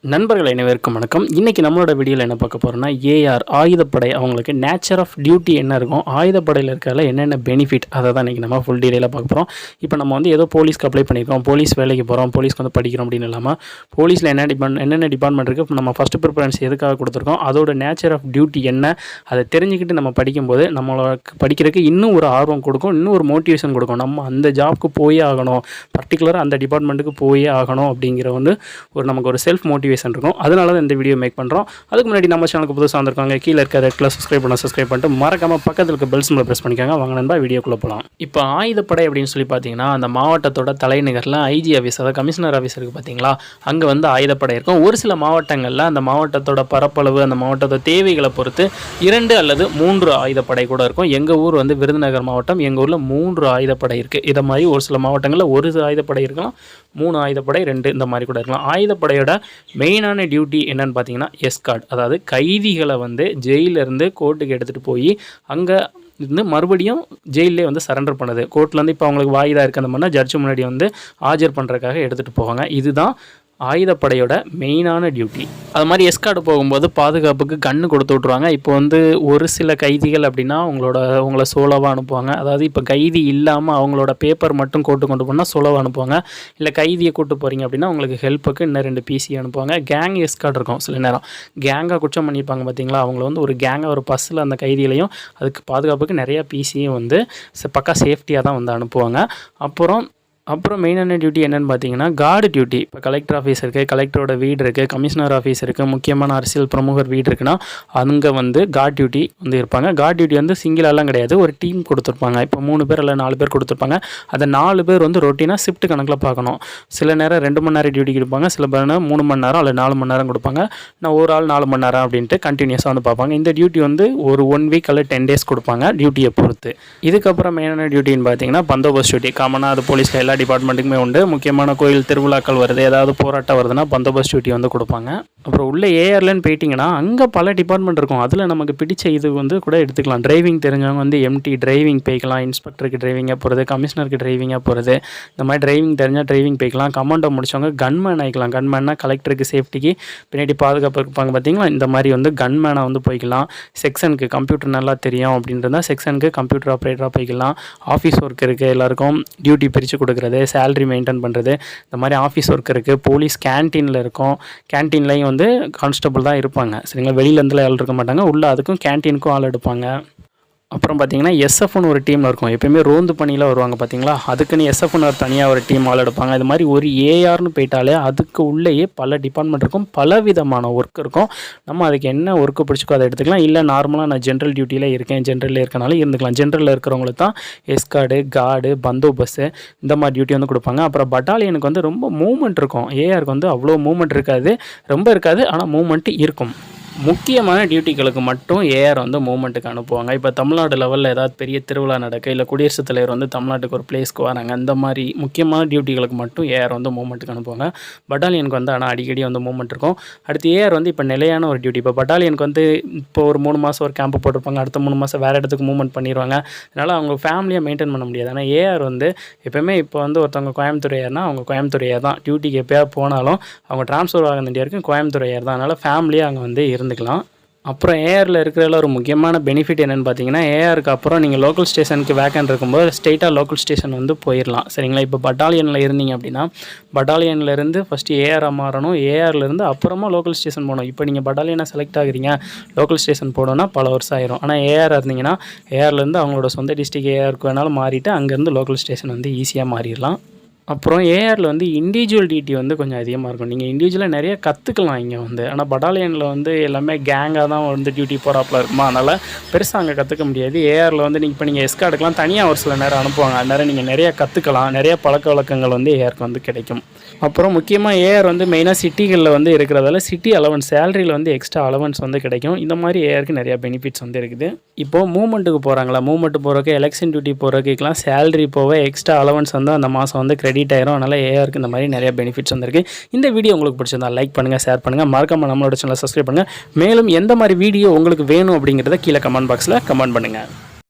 நண்பர்கள் அனைவருக்கும் வணக்கம். இன்றைக்கி நம்மளோட வீடியோவில் என்ன பார்க்க போகிறோம்னா, ஏஆர் ஆயுதப்படை அவங்களுக்கு நேச்சர் ஆஃப் டியூட்டி என்ன இருக்கும், ஆயுதப்படையில் இருக்கிறதுல என்னென்ன பெனிஃபிட், அதை தான் இன்றைக்கி நம்ம ஃபுல் டீட்டெயிலாக பார்க்க போகிறோம். இப்போ நம்ம வந்து ஏதோ போலீஸ்க்கு அப்ளை பண்ணியிருக்கோம், போலீஸ் வேலைக்கு போகிறோம், போலீஸ்க்கு வந்து படிக்கிறோம் அப்படின்னு இல்லாமல், போலீஸில் என்னென்ன டிபார்ட்மெண்ட் இருக்குது, நம்ம ஃபஸ்ட்டு ப்ரிஃபரன்ஸ் எதுக்காக கொடுத்துருக்கோம், அதோட நேச்சர் ஆஃப் டியூட்டி என்ன, அதை தெரிஞ்சுக்கிட்டு நம்ம படிக்கும்போது நம்மளுக்கு படிக்கிறதுக்கு இன்னும் ஒரு ஆர்வம் கொடுக்கும், இன்னும் ஒரு மோட்டிவேஷன் கொடுக்கும். நம்ம அந்த ஜாப்க்கு போயே ஆகணும், பர்டிகுலராக அந்த டிபார்ட்மெண்ட்டுக்கு போயே ஆகணும் அப்படிங்கிற வந்து நமக்கு ஒரு செல்ஃப் மோட்டிவேஷன் இருக்கும். அதனால தான் இந்த வீடியோ மேக் பண்ணுறோம். அதுக்கு முன்னாடி நம்ம சேனலுக்கு புதுசாக வந்திருக்காங்க, கீழே இருக்க ரெட் கலர் சப்ஸ்கிரைப் பண்ணிட்டு மறக்காம பக்கத்தில் இருக்க பெல் சிம்பலை ப்ரெஸ் பண்ணிக்காங்க. வாங்க நண்பா வீடியோக்குள்ளே போகலாம். இப்போ ஆயுதப்படை அப்படின்னு சொல்லி பார்த்தீங்கன்னா, அந்த மாவட்டத்தோட தலைநகரில் ஐஜி ஆஃபீஸ், அதாவது கமிஷனர் ஆஃபீஸ் இருக்குது பார்த்தீங்களா, அங்கே வந்து ஆயுதப்படை இருக்கும். ஒரு சில மாவட்டங்களில் அந்த மாவட்டத்தோட பரப்பளவு, அந்த மாவட்டத்தோட தேவைகளை பொறுத்து 2 அல்லது 3 ஆயுதப்படை கூட இருக்கும். எங்கள் ஊர் வந்து விருதுநகர் மாவட்டம், எங்கள் ஊரில் 3 ஆயுதப்படை இருக்குது. இதை மாதிரி ஒரு சில மாவட்டங்களில் 1 ஆயுதப்படை இருக்கலாம், 3 ஆயுதப்படை, 2 இந்த மாதிரி கூட இருக்கலாம். ஆயுதப்படையோட மெயினான டியூட்டி என்னன்னு பார்த்தீங்கன்னா எஸ்கார்ட், அதாவது கைதிகளை வந்து ஜெயிலிருந்து கோர்ட்டுக்கு எடுத்துகிட்டு போய் அங்கே இருந்து மறுபடியும் ஜெயிலே வந்து சரண்டர் பண்ணுது. கோர்ட்லேருந்து இப்போ அவங்களுக்கு வாய்தா இருக்குது அந்த மாதிரினா ஜட்ஜு முன்னாடி வந்து ஆஜர் பண்ணுறதுக்காக எடுத்துகிட்டு போவாங்க. இதுதான் ஆயுதப்படையோட மெயினான டியூட்டி. அது மாதிரி எஸ்கார்டு போகும்போது பாதுகாப்புக்கு கன்று கொடுத்து விட்ருவாங்க. இப்போ வந்து ஒரு சில கைதிகள் அப்படின்னா உங்களை சோலோவாக அனுப்புவாங்க. அதாவது இப்போ கைதி இல்லாமல் அவங்களோட பேப்பர் மட்டும் கொண்டு போனால் சோலோவாக அனுப்புவாங்க. இல்லை கைதியை கூட்டு போகிறீங்க அப்படின்னா உங்களுக்கு ஹெல்ப்புக்கு இன்னும் 2 பிசி அனுப்புவாங்க. கேங் எஸ்கார்டு இருக்கும். சில நேரம் கேங்காக குற்றம் பண்ணியிருப்பாங்க பார்த்தீங்களா, அவங்கள வந்து ஒரு கேங்காக ஒரு பஸ்ஸில் அந்த கைதிகளையும் அதுக்கு பாதுகாப்புக்கு நிறையா பிசியும் வந்து பக்கா சேஃப்டியாக தான் வந்து அனுப்புவாங்க. அப்புறம் மெயினான டியூட்டி என்னென்னு பார்த்தீங்கன்னா கார்டு டியூட்டி. இப்போ கலெக்டர் ஆஃபீஸ் இருக்குது, கலெக்டரோட வீடு இருக்குது, கமிஷனர் ஆஃபீஸ் இருக்குது, முக்கியமான அரசியல் பிரமுகர் வீடு இருக்குன்னா அங்கே வந்து கார்டு டியூட்டி வந்து இருப்பாங்க. கார்டு டியூட்டி வந்து சிங்கிளாலாம் கிடையாது, ஒரு டீம் கொடுத்துருப்பாங்க. இப்போ 3 பேர் இல்லை 4 பேர் கொடுத்துருப்பாங்க. அந்த 4 பேர் வந்து ரொட்டீனாக ஷிஃப்ட் கணக்கில் பார்க்கணும். சில நேரம் 2 மணி நேரம் டியூட்டி கொடுப்பாங்க, சில பேர் 3 மணி நேரம் அல்லது 4 மணி நேரம் கொடுப்பாங்க. நான் ஒரு ஆள் 4 மணி நேரம் அப்படின்ட்டு கண்டினியூஸாக வந்து பார்ப்பாங்க. இந்த டியூட்டி வந்து ஒரு 1 வீக் அல்லது 10 டேஸ் கொடுப்பாங்க டியூட்டியை பொறுத்து. இதுக்கப்புறம் மெயினான டியூட்டின்னு பார்த்தீங்கன்னா பந்தோபஸ்த் டியூட்டி. காமனாக அது போலீஸில் எல்லா டிபார்ட்மெண்ட்டுக்குமே உண்டு. முக்கியமான கோயில் திருவிழாக்கள் வருது, ஏதாவது போராட்டம் வருதுன்னா பந்தோபஸ்த் டியூட்டி வந்து கொடுப்பாங்க. அப்புறம் உள்ள ஏஆர்லன்னு போயிட்டிங்கன்னா அங்கே பல டிபார்ட்மெண்ட் இருக்கும். அதில் நமக்கு பிடிச்ச இது வந்து கூட எடுத்துக்கலாம். டிரைவிங் தெரிஞ்சவங்க வந்து எம்டி டிரைவிங் போய்க்கலாம், இன்ஸ்பெக்டருக்கு டிரைவிங்காக போகிறது, கமிஷனருக்கு டிரைவிங்காக போகிறது, இந்த மாதிரி டிரைவிங் தெரிஞ்சால் டிரைவிங் போய்க்கலாம். கமாண்டோ முடிச்சவங்க கன்மேன் ஆகிக்கலாம். கன்மேன்னா கலெக்டருக்கு சேஃப்டிக்கு பின்னாடி பாதுகாப்பு இருப்பாங்க பார்த்தீங்களா, இந்த மாதிரி வந்து கன்மேனாக வந்து போய்க்கலாம். செக்ஷனுக்கு கம்ப்யூட்டர் நல்லா தெரியும் அப்படின்றதா செக்ஷனுக்கு கம்ப்யூட்டர் ஆப்ரேட்டராக போய்க்கலாம். ஆஃபீஸ் ஒர்க் இருக்குது, எல்லாருக்கும் டியூட்டி பிரித்து கொடுக்குறது, சேலரி மெயின்டைன் பண்ணுறது, இந்த மாதிரி ஆஃபீஸ் ஒர்க் இருக்குது. போலீஸ் கேன்டீனில் இருக்கும். கேன்டீன்லேயும் வந்து கான்ஸ்டபிள் தான் இருப்பாங்க. சரிங்களா, வெளியிலேருந்துலாம் ஆள் இருக்க மாட்டாங்க. உள்ளே அதுக்கும் கேன்டீனுக்கும் ஆள் எடுப்பாங்க. அப்புறம் பார்த்தீங்கன்னா எஸ்எஃப்னு ஒரு டீமில் இருக்கும். எப்போயுமே ரோந்து பணியில் வருவாங்க பார்த்தீங்களா, அதுக்குன்னு எஸ்எஃப்னு ஒரு தனியாக ஒரு டீம் ஆள் எடுப்பாங்க. இது மாதிரி ஒரு ஏஆர்னு போயிட்டாலே அதுக்கு உள்ளேயே பல டிபார்ட்மெண்ட் இருக்கும், பல விதமான ஒர்க் இருக்கும். நம்ம அதுக்கு என்ன ஒர்க்கு பிடிச்சிக்கோ அதை எடுத்துக்கலாம். இல்லை நார்மலாக நான் ஜென்ரல் டியூட்டியில் இருக்கேன், ஜென்ரலில் இருக்கனால இருந்துக்கலாம். ஜென்ரலில் இருக்கிறவங்களுக்கு தான் எஸ்கார்டு, கார்டு, பந்தோபஸ்து இந்த மாதிரி டியூட்டி வந்து கொடுப்பாங்க. அப்புறம் பட்டாலியனுக்கு வந்து ரொம்ப மூவ்மெண்ட் இருக்கும். ஏஆருக்கு வந்து அவ்வளோ மூவ்மெண்ட் இருக்காது, ரொம்ப இருக்காது, ஆனால் மூவ்மெண்ட்டு இருக்கும். முக்கியமான டியூட்டிகளுக்கு மட்டும் ஏஆர் வந்து மூவ்மெண்ட்டுக்கு அனுப்புவாங்க. இப்போ தமிழ்நாடு லெவலில் ஏதாவது பெரிய திருவிழா நடக்க, இல்லை குடியரசுத் தலைவர் வந்து தமிழ்நாட்டுக்கு ஒரு பிளேஸ்க்கு வராங்க, அந்த மாதிரி முக்கியமான டியூட்டிகளுக்கு மட்டும் ஏஆர் வந்து மூவ்மெண்ட்டுக்கு அனுப்புவாங்க. பட்டாலியனுக்கு வந்து ஆனால் அடிக்கடி வந்து மூவ்மெண்ட் இருக்கும். அடுத்து ஏஆர் வந்து இப்போ நிலையான ஒரு டியூட்டி. இப்போ பட்டாலியனுக்கு வந்து இப்போ ஒரு 3 மாதம் ஒரு கேம்ப் போட்டிருப்பாங்க, அடுத்த 3 மாதம் வேறு இடத்துக்கு மூவ்மெண்ட் பண்ணிடுவாங்க. அதனால் அவங்க ஃபேமிலியாக மெயின்டைன் பண்ண முடியாது. ஆனால் ஏஆர் வந்து எப்போயுமே இப்போ வந்து ஒருத்தவங்க கோயம்புத்தூர் ஏஆர்னா அவங்க கோயம்புத்தூர் ஏஆர் தான். டியூட்டிக்கு எப்போயா போனாலும் அவங்க ட்ரான்ஸ்ஃபர் ஆக வேண்டிய வரைக்கும் கோயம்புத்தூர் ஏஆர் தான். அதனால் ஃபேமிலியாக அங்கே வந்து இருந்துக்கலாம். அப்புறம் ஏஆரில் இருக்கிறதுல ஒரு முக்கியமான பெனிஃபிட் என்னென்னு பார்த்தீங்கன்னா, ஏஆருக்கு அப்புறம் நீங்கள் லோக்கல் ஸ்டேஷனுக்கு வேக்கன்ட் இருக்கும்போது ஸ்ட்ரெயிட்டாக லோக்கல் ஸ்டேஷன் வந்து போயிடலாம். சரிங்களா, இப்போ பட்டாலியனில் இருந்தீங்க அப்படின்னா பட்டாலியன்லேருந்து ஃபஸ்ட்டு ஏஆராக மாறணும், ஏஆர்லேருந்து அப்புறமா லோக்கல் ஸ்டேஷன் போகணும். இப்போ நீங்கள் பட்டாலியனை செலக்ட் ஆகுறீங்க, லோக்கல் ஸ்டேஷன் போகணுன்னா பல வருஷம் ஆயிரும். ஆனால் ஏஆர் இருந்தீங்கன்னா ஏஆர்லேருந்து அவங்களோட சொந்த டிஸ்ட்ரிக்ட் ஏஆருக்கு வேணாலும் மாறிட்டு அங்கேருந்து லோக்கல் ஸ்டேஷன் வந்து ஈஸியாக மாறிடலாம். அப்புறம் ஏஆரில் வந்து இண்டிவிஜுவல் டியூட்டி வந்து கொஞ்சம் அதிகமாக இருக்கும். நீங்கள் இண்டிவிஜுவலாக நிறைய கற்றுக்கலாம் இங்கே வந்து. ஆனால் பட்டாலியனில் வந்து எல்லாமே கேங்காக தான் வந்து டியூட்டி போகிறாப்புல இருக்குமா, அதனால் பெருசாக அங்கே கற்றுக்க முடியாது. ஏஆரில் வந்து நீங்கள் எஸ்கார்டுக்கெலாம் தனியாக ஒரு சில நேரம் அனுப்புவாங்க. அந்நேரம் நீங்கள் நிறையா கற்றுக்கலாம், நிறைய பழக்க வழக்கங்கள் வந்து ஏஆருக்கு வந்து கிடைக்கும். அப்புறம் முக்கியமாக ஏஆர் வந்து மெயினாக சிட்டிகளில் வந்து இருக்கிறதால சிட்டி அலவன்ஸ் சேலரியில் வந்து எக்ஸ்ட்ரா அலவன்ஸ் வந்து கிடைக்கும். இந்த மாதிரி ஏஆருக்கு நிறையா பெனிஃபிட்ஸ் வந்து இருக்குது. இப்போது மூவ்மெண்ட்டுக்கு போகிறாங்களா, மூவ்மெண்ட்டு போகிறக்கு, எலெக்ஷன் டியூட்டி போகிறதுக்கெலாம் சேலரி போக எக்ஸ்ட்ரா அலவன்ஸ் வந்து அந்த மாதம் வந்து கிரெடிட் ஆயிரும். அதனால் ஏஆருக்கு இந்த மாதிரி நிறைய பெனிஃபிட்ஸ் வந்துருக்கு. இந்த வீடியோ உங்களுக்கு பிடிச்சிருந்தா லைக் பண்ணுங்கள், ஷேர் பண்ணுங்கள், மறக்காமல் நம்மளோட சேனலை சப்ஸ்கிரைப் பண்ணுங்கள். மேலும் எந்த மாதிரி வீடியோ உங்களுக்கு வேணும் அப்படிங்கிறத கீழே கமெண்ட் பாக்ஸில் கமெண்ட் பண்ணுங்கள்.